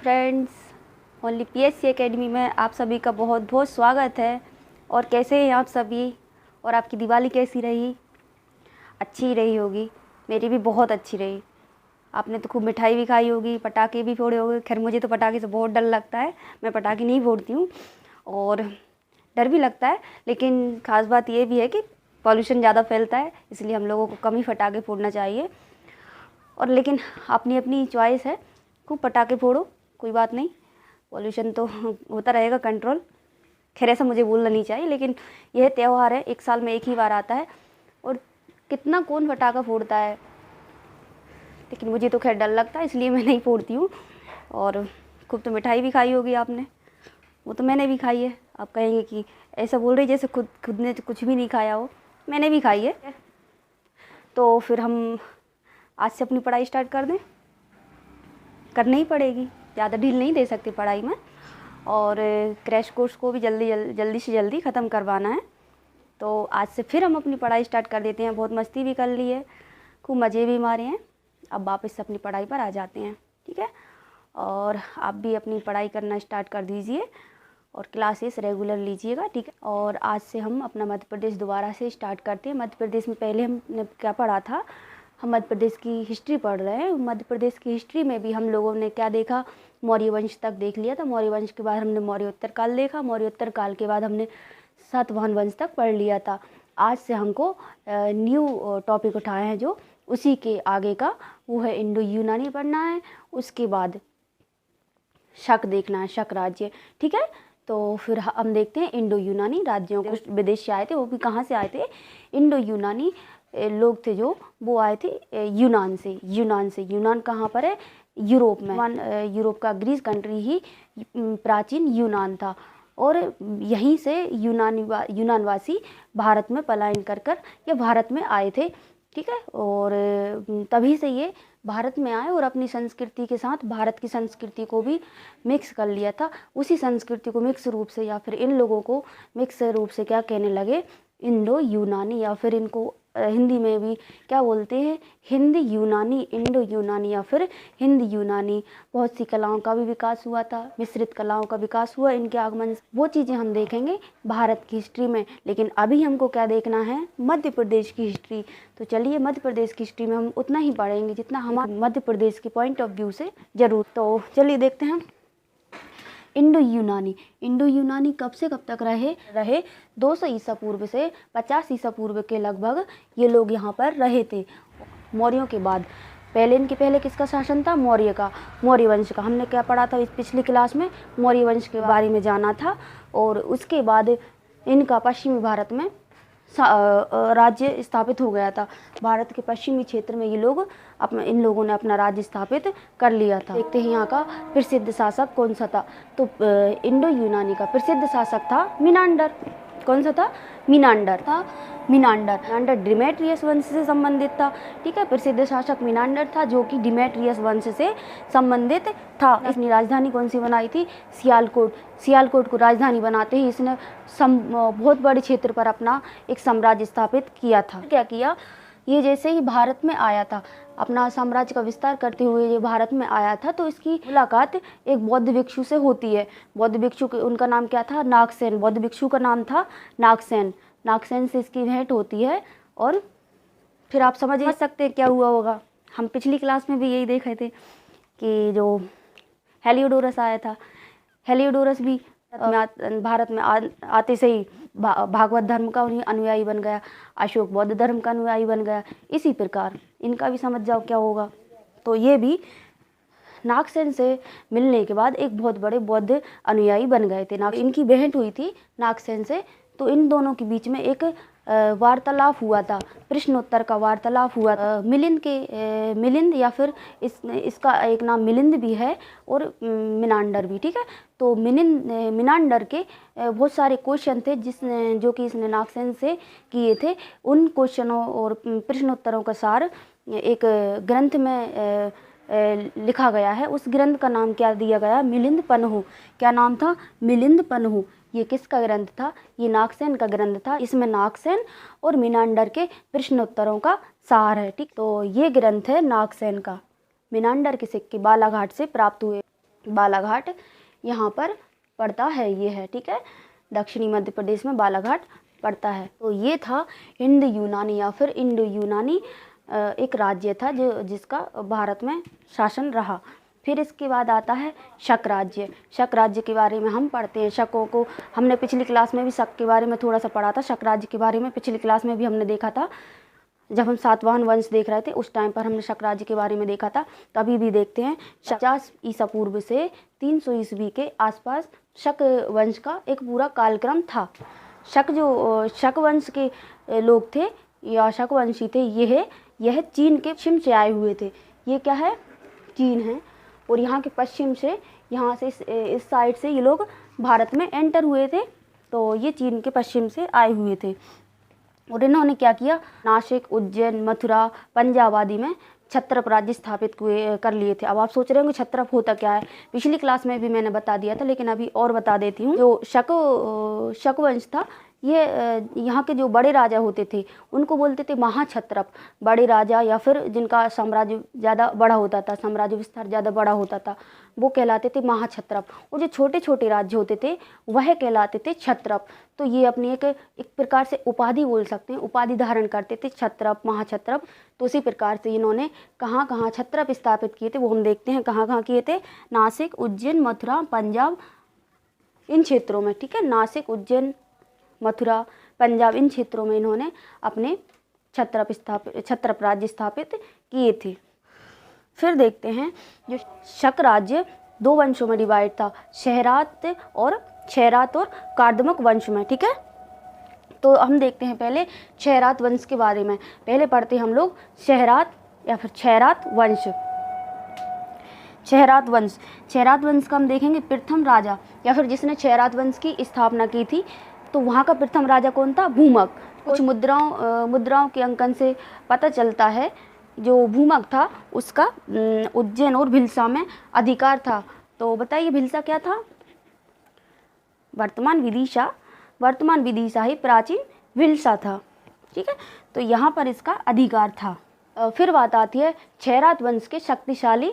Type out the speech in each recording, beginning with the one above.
Friends, only PSC academy में आप सभी का बहुत बहुत स्वागत है। और कैसे हैं आप सभी? और आपकी दिवाली कैसी रही? अच्छी रही होगी। मेरी भी बहुत अच्छी रही। आपने तो खूब मिठाई भी खाई होगी, पटाखे भी फोड़े होंगे। खैर मुझे तो पटाखे से बहुत डर लगता है, मैं पटाखे नहीं फोड़ती हूँ और डर भी लगता है। लेकिन ख़ास बात ये भी है कि पॉल्यूशन ज़्यादा फैलता है, इसलिए हम लोगों को कम ही पटाखे फोड़ना चाहिए। और लेकिन अपनी अपनी चॉइस है, खूब पटाखे फोड़ो, कोई बात नहीं, पॉल्यूशन तो होता रहेगा कंट्रोल। खैर ऐसा मुझे बोलना नहीं चाहिए, लेकिन यह त्यौहार है, एक साल में एक ही बार आता है और कितना कौन पटाखा फोड़ता है। लेकिन मुझे तो खैर डर लगता है, इसलिए मैं नहीं फोड़ती हूँ। और खूब तो मिठाई भी खाई होगी आपने, वो तो मैंने भी खाई है। आप कहेंगे कि ऐसा बोल रही जैसे खुद ने तो कुछ भी नहीं खाया हो। मैंने भी खाई है। तो फिर हम आज से अपनी पढ़ाई स्टार्ट कर दें? करनी ही पड़ेगी, ज़्यादा ढील नहीं दे सकते पढ़ाई में। और क्रैश कोर्स को भी जल्दी से जल्दी ख़त्म करवाना है। तो आज से फिर हम अपनी पढ़ाई स्टार्ट कर देते हैं। बहुत मस्ती भी कर ली है, खूब मज़े भी मारे हैं। अब वापस से अपनी पढ़ाई पर आ जाते हैं, ठीक है। और आप भी अपनी पढ़ाई करना स्टार्ट कर दीजिए और क्लासेस रेगुलर लीजिएगा, ठीक है। और आज से हम अपना मध्य प्रदेश दोबारा से स्टार्ट करते हैं। मध्य प्रदेश में पहले हमने क्या पढ़ा था? हम मध्य प्रदेश की हिस्ट्री पढ़ रहे हैं। मध्य प्रदेश की हिस्ट्री में भी हम लोगों ने क्या देखा? मौर्य वंश तक देख लिया था। मौर्य वंश के बाद हमने मौर्योत्तर काल देखा। मौर्योत्तर काल के बाद हमने सातवाहन वंश तक पढ़ लिया था। आज से हमको न्यू टॉपिक उठाए हैं जो उसी के आगे का, वो है इंडो यूनानी पढ़ना है। उसके बाद शक देखना है, शक राज्य, ठीक है। तो फिर हम देखते हैं इंडो यूनानी राज्यों को। विदेश से आए थे, वो भी कहाँ से आए थे? इंडो यूनानी लोग थे जो, वो आए थे यूनान से। यूनान कहाँ पर है? यूरोप में। यूरोप का ग्रीस कंट्री ही प्राचीन यूनान था। और यहीं से यूनानवासी भारत में पलायन कर या भारत में आए थे, ठीक है। और तभी से ये भारत में आए और अपनी संस्कृति के साथ भारत की संस्कृति को भी मिक्स कर लिया था। उसी संस्कृति को मिक्स रूप से, या फिर इन लोगों को मिक्स रूप से क्या कहने लगे? इंडो यूनानी, या फिर इनको हिंदी में भी क्या बोलते हैं? हिंदी यूनानी, इंडो यूनानी या फिर हिंदी यूनानी। बहुत सी कलाओं का भी विकास हुआ था, मिश्रित कलाओं का विकास हुआ इनके आगमन से। वो चीज़ें हम देखेंगे भारत की हिस्ट्री में। लेकिन अभी हमको क्या देखना है? मध्य प्रदेश की हिस्ट्री। तो चलिए, मध्य प्रदेश की हिस्ट्री में हम उतना ही पढ़ेंगे जितना हमारे मध्य प्रदेश के पॉइंट ऑफ व्यू से जरूर। तो चलिए देखते हैं इंडो यूनानी कब से कब तक रहे 200 ईसा पूर्व से 50 ईसा पूर्व के लगभग ये लोग यहाँ पर रहे थे। मौर्यों के बाद इनके पहले किसका शासन था? मौर्य का, मौर्य वंश का। हमने क्या पढ़ा था इस पिछली क्लास में? मौर्य वंश के बारे में जाना था। और उसके बाद इनका पश्चिमी भारत में राज्य स्थापित हो गया था। भारत के पश्चिमी क्षेत्र में इन लोगों ने अपना राज्य स्थापित कर लिया था। देखते हैं यहाँ का प्रसिद्ध शासक कौन सा था। तो इंडो यूनानी का प्रसिद्ध शासक था मिनांडर। कौन सा था? मिनांडर डिमेट्रियस वंश से संबंधित था, ठीक है। प्रसिद्ध शासक मिनांडर था जो कि डिमेट्रियस वंश से संबंधित था। इसने राजधानी कौन सी बनाई थी? सियालकोट को राजधानी बनाते ही इसने बहुत बड़े क्षेत्र पर अपना एक साम्राज्य स्थापित किया था। क्या किया? ये जैसे ही भारत में आया था, अपना साम्राज्य का विस्तार करते हुए ये भारत में आया था, तो इसकी मुलाकात एक बौद्ध भिक्षु से होती है। बौद्ध भिक्षु, उनका नाम क्या था? नागसेन। बौद्ध भिक्षु का नाम था नागसेन से इसकी भेंट होती है। और फिर आप समझ सकते हैं क्या हुआ होगा। हम पिछली क्लास में भी यही देख रहे थे कि जो हेलियोडोरस आया था, हेलियोडोरस भी भारत में आते से ही भागवत धर्म का अनुयायी बन गया, अशोक बौद्ध धर्म का अनुयायी बन गया। इसी प्रकार इनका भी समझ जाओ क्या होगा। तो ये भी नागसेन से मिलने के बाद एक बहुत बड़े बौद्ध अनुयायी बन गए थे। इनकी भेंट हुई थी नागसेन से, तो इन दोनों के बीच में एक वार्तालाप हुआ था, प्रश्नोत्तर का वार्तालाप हुआ। मिलिंद या फिर इसका एक नाम मिलिंद भी है और मिनांडर भी, ठीक है। तो मिनांडर के बहुत सारे क्वेश्चन थे जो कि इसने नागसेन से किए थे। उन क्वेश्चनों और प्रश्नोत्तरों का सार एक ग्रंथ में लिखा गया है। उस ग्रंथ का नाम क्या दिया गया? मिलिंद पन्हु। क्या नाम था? मिलिंद पन्हु। ये किसका ग्रंथ था? ये नागसेन का ग्रंथ था। इसमें नागसेन और मिनांडर के प्रश्नोत्तरों का सार है, ठीक। तो ये ग्रंथ है नागसेन का। मिनांडर के सिक्के बालाघाट से प्राप्त हुए। बालाघाट यहाँ पर पड़ता है, ये है, ठीक है, दक्षिणी मध्य प्रदेश में बालाघाट पड़ता है। तो ये था हिंद यूनानी या फिर इंडो यूनानी एक राज्य था जिसका भारत में शासन रहा। फिर इसके बाद आता है शक राज्य। शक राज्य के बारे में हम पढ़ते हैं। शकों को हमने पिछली क्लास में भी शक के बारे में थोड़ा सा पढ़ा था। शक राज्य के बारे में पिछली क्लास में भी हमने देखा था, जब हम सातवाहन वंश देख रहे थे उस टाइम पर हमने शक राज्य के बारे में देखा था। तो अभी भी देखते हैं। 50 ईसा पूर्व से 300 ईस्वी के आसपास शक वंश का एक पूरा कालक्रम था। शक वंश के लोग थे या शक वंशी थे, यह चीन के पश्चिम से आए हुए थे। ये क्या है? चीन है। और यहाँ के पश्चिम से, यहाँ से इस साइड से ये लोग भारत में एंटर हुए थे। तो ये चीन के पश्चिम से आए हुए थे और इन्होंने क्या किया, नासिक, उज्जैन, मथुरा, पंजाब आदि में क्षत्रप राज्य स्थापित कर लिए थे। अब आप सोच रहे होंगे क्षत्रप होता क्या है? पिछली क्लास में भी मैंने बता दिया था, लेकिन अभी और बता देती हूँ। जो शक वंश था, ये यहाँ के जो बड़े राजा होते थे उनको बोलते थे महाक्षत्रप। बड़े राजा या फिर जिनका साम्राज्य ज़्यादा बड़ा होता था, साम्राज्य विस्तार ज़्यादा बड़ा होता था, वो कहलाते थे महाक्षत्रप। और जो छोटे छोटे राज्य होते थे वह कहलाते थे क्षत्रप। तो ये अपनी एक प्रकार से उपाधि बोल सकते हैं, उपाधि धारण करते थे, क्षत्रप, महाक्षत्रप। तो उसी प्रकार से इन्होंने कहाँ कहाँ क्षत्रप स्थापित किए थे वो हम देखते हैं। कहाँ कहाँ किए थे? नासिक, उज्जैन, मथुरा, पंजाब, इन क्षेत्रों में, ठीक है। नासिक, उज्जैन, मथुरा, पंजाब, इन क्षेत्रों में इन्होंने अपने क्षत्रप राज्य स्थापित किए थे। फिर देखते हैं, जो शक राज्य 2 वंशों में डिवाइड था, क्षयरात और कार्दमक वंश में, ठीक है। तो हम देखते हैं पहले क्षयरात वंश के बारे में। पहले पढ़ते हैं हम लोग क्षयरात या फिर क्षयरात वंश। क्षयरात वंश का हम देखेंगे प्रथम राजा या फिर जिसने क्षयरात वंश की स्थापना की थी, तो वहाँ का प्रथम राजा कौन था? भूमक। कुछ मुद्राओं के अंकन से पता चलता है जो भूमक था उसका उज्जैन और भिलसा में अधिकार था। तो बताइए भिलसा क्या था? वर्तमान विदिशा ही प्राचीन भिलसा था, ठीक है। तो यहाँ पर इसका अधिकार था। फिर बात आती है क्षयरात वंश के शक्तिशाली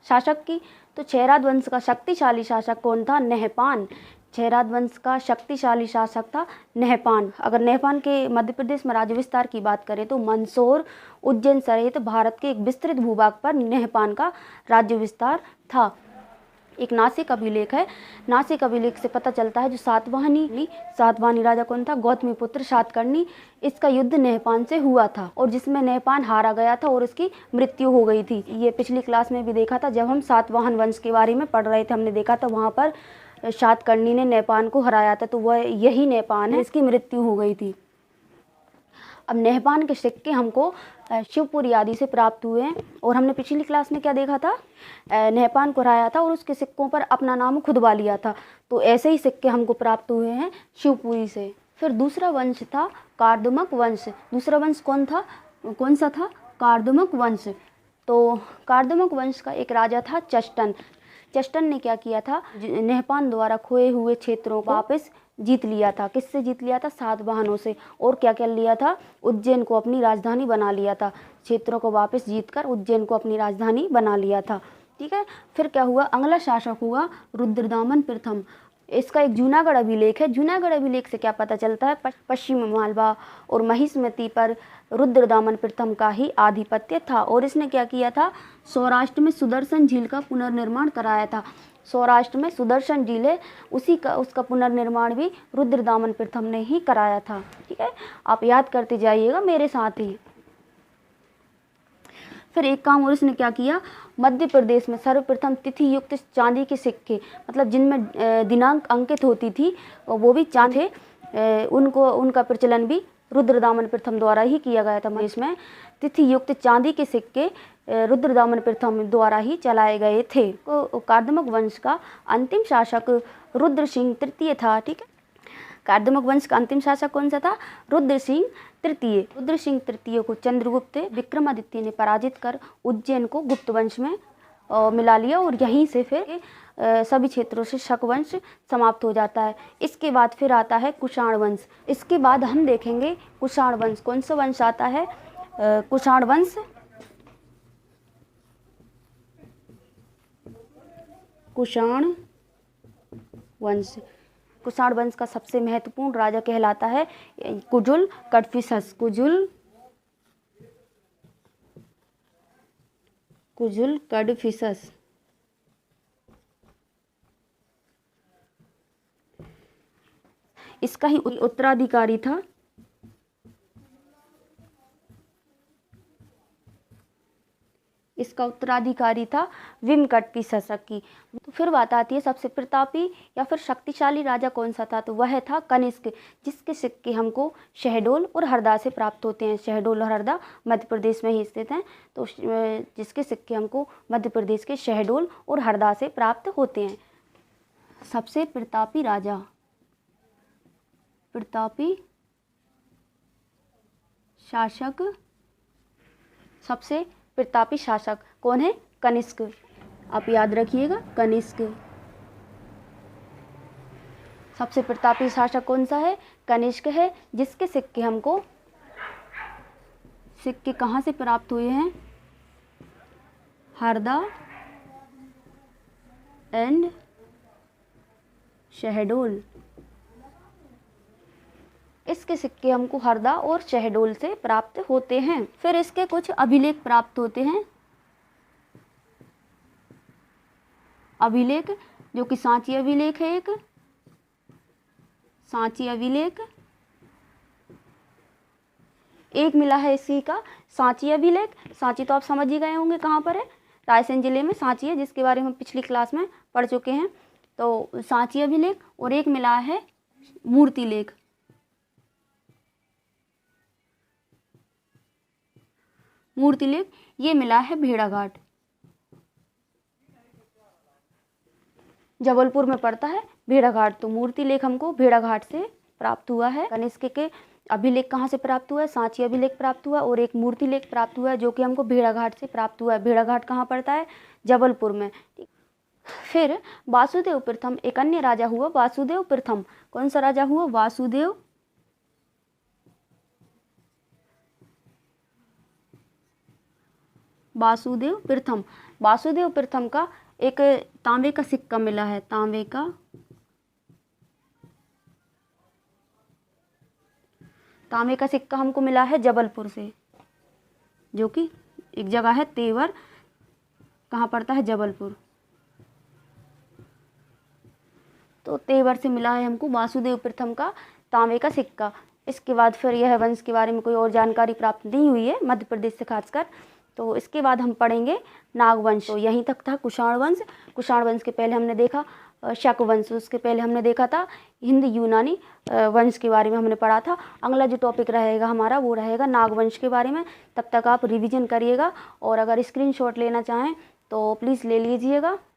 शासक की। तो क्षयरात वंश का शक्तिशाली शासक कौन था? नहपान। क्षयरात वंश का शक्तिशाली शासक था नहपान। अगर नहपान के मध्य प्रदेश में राज्य विस्तार की बात करें तो मंदसौर, उज्जैन सहित भारत के एक विस्तृत भूभाग पर नहपान का राज्य विस्तार था। एक नासिक अभिलेख है। नासिक अभिलेख से पता चलता है जो सातवाहनी राजा कौन था? गौतमी पुत्र सातकर्णी। इसका युद्ध नहपान से हुआ था और जिसमें नहपान हारा गया था और उसकी मृत्यु हो गई थी। ये पिछली क्लास में भी देखा था, जब हम सातवाहन वंश के बारे में पढ़ रहे थे, हमने देखा था वहाँ पर सातकर्णी ने नहपान को हराया था। तो वह यही नहपान है, इसकी मृत्यु हो गई थी। अब नहपान के सिक्के हमको शिवपुरी आदि से प्राप्त हुए हैं और हमने पिछली क्लास में क्या देखा था? नहपान को हराया था और उसके सिक्कों पर अपना नाम खुदवा लिया था। तो ऐसे ही सिक्के हमको प्राप्त हुए हैं शिवपुरी से। फिर दूसरा वंश था कार्दमक वंश। दूसरा वंश कौन सा था? कार्दमक वंश। तो कार्दमक वंश का एक राजा था चष्टन ने क्या किया था? नहपान द्वारा खोए हुए क्षेत्रों को वापस जीत लिया था। किससे जीत लिया था? सातवाहनों से। और क्या क्या लिया था? उज्जैन को अपनी राजधानी बना लिया था। क्षेत्रों को वापस जीतकर उज्जैन को अपनी राजधानी बना लिया था, ठीक है। फिर क्या हुआ? अगला शासक हुआ रुद्रदामन प्रथम। इसका एक जूनागढ़ अभिलेख है। जूनागढ़ अभिलेख से क्या पता चलता है? पश्चिम मालवा और महिष्मती पर रुद्रदामन प्रथम का ही आधिपत्य था और इसने क्या किया था? सौराष्ट्र में सुदर्शन झील का पुनर्निर्माण कराया था। सौराष्ट्र में सुदर्शन झील है, उसका पुनर्निर्माण भी रुद्रदामन प्रथम ने ही कराया था, ठीक है। आप याद करते जाइएगा मेरे साथ ही। फिर एक काम और इसने क्या किया? मध्य प्रदेश में सर्वप्रथम तिथि युक्त चांदी के सिक्के, मतलब जिनमें दिनांक अंकित होती थी वो भी चांदी थे, उनका प्रचलन भी रुद्रदामन प्रथम द्वारा ही किया गया था। इसमें तिथि युक्त चांदी के सिक्के रुद्रदामन प्रथम द्वारा ही चलाए गए थे। कार्दमक वंश का अंतिम शासक रुद्र सिंह तृतीय था, ठीक है। कार्दमक वंश का अंतिम शासक कौन सा था? रुद्र सिंह तृतीय को चंद्रगुप्त विक्रमादित्य ने पराजित कर उज्जैन को गुप्त वंश में मिला लिया और यहीं से फिर सभी क्षेत्रों से शक वंश समाप्त हो जाता है। इसके बाद फिर आता है कुषाण वंश। इसके बाद हम देखेंगे कुषाण वंश। कौन सा वंश आता है? कुषाण वंश। कुषाण वंश। कुषाण वंश का सबसे महत्वपूर्ण राजा कहलाता है कुजुल कडफिसस। कुजुल कडफिसस। इसका ही उत्तराधिकारी था विम कडफिसस की। तो फिर बात आती है सबसे प्रतापी या फिर शक्तिशाली राजा कौन सा था, तो वह था कनिष्क, जिसके सिक्के हमको शहडोल और हरदा से प्राप्त होते हैं। शहडोल और हरदा मध्य प्रदेश में ही स्थित हैं, तो जिसके सिक्के हमको मध्य प्रदेश के शहडोल और हरदा से प्राप्त होते हैं। सबसे प्रतापी राजा, प्रतापी शासक, सबसे प्रतापी शासक कौन है? कनिष्क। आप याद रखिएगा, कनिष्क। सबसे प्रतापी शासक कौन सा है? कनिष्क है, जिसके सिक्के हमको कहाँ से प्राप्त हुए हैं? हरदा एंड शहडोल। इसके सिक्के हमको हरदा और शहडोल से प्राप्त होते हैं। फिर इसके कुछ अभिलेख प्राप्त होते हैं। अभिलेख जो कि सांची अभिलेख है, एक सांची अभिलेख, एक मिला है इसी का सांची अभिलेख। सांची तो आप समझ ही गए होंगे कहाँ पर है, रायसेन जिले में सांची है, जिसके बारे में हम पिछली क्लास में पढ़ चुके हैं। तो सांची अभिलेख, और एक मिला है मूर्तिलेख। मूर्तिलेख ये मिला है भेड़ाघाट, जबलपुर में पड़ता है भेड़ाघाट। तो मूर्तिलेख हमको भेड़ाघाट से प्राप्त हुआ है। कनिष्क के अभिलेख कहाँ से प्राप्त हुआ है? सांची अभिलेख प्राप्त हुआ, और एक मूर्तिलेख प्राप्त हुआ है जो कि हमको भेड़ाघाट से प्राप्त हुआ है। भेड़ाघाट कहाँ पड़ता है? जबलपुर में। फिर वासुदेव प्रथम एक अन्य राजा हुआ, वासुदेव प्रथम। कौन सा राजा हुआ? वासुदेव प्रथम। वासुदेव प्रथम का एक तांबे का सिक्का मिला है, तांबे का सिक्का हमको मिला है जबलपुर से, जो कि एक जगह है तेवर, कहाँ पड़ता है? जबलपुर। तो तेवर से मिला है हमको वासुदेव प्रथम का तांबे का सिक्का। इसके बाद फिर यह वंश के बारे में कोई और जानकारी प्राप्त नहीं हुई है मध्य प्रदेश से खासकर। तो इसके बाद हम पढ़ेंगे नागवंश। तो यहीं तक था कुषाण वंश। कुषाण वंश के पहले हमने देखा शक वंश, उसके पहले हमने देखा था हिंद यूनानी वंश के बारे में हमने पढ़ा था। अगला जो टॉपिक रहेगा हमारा वो रहेगा नागवंश के बारे में। तब तक आप रिवीजन करिएगा, और अगर स्क्रीनशॉट लेना चाहें तो प्लीज़ ले लीजिएगा।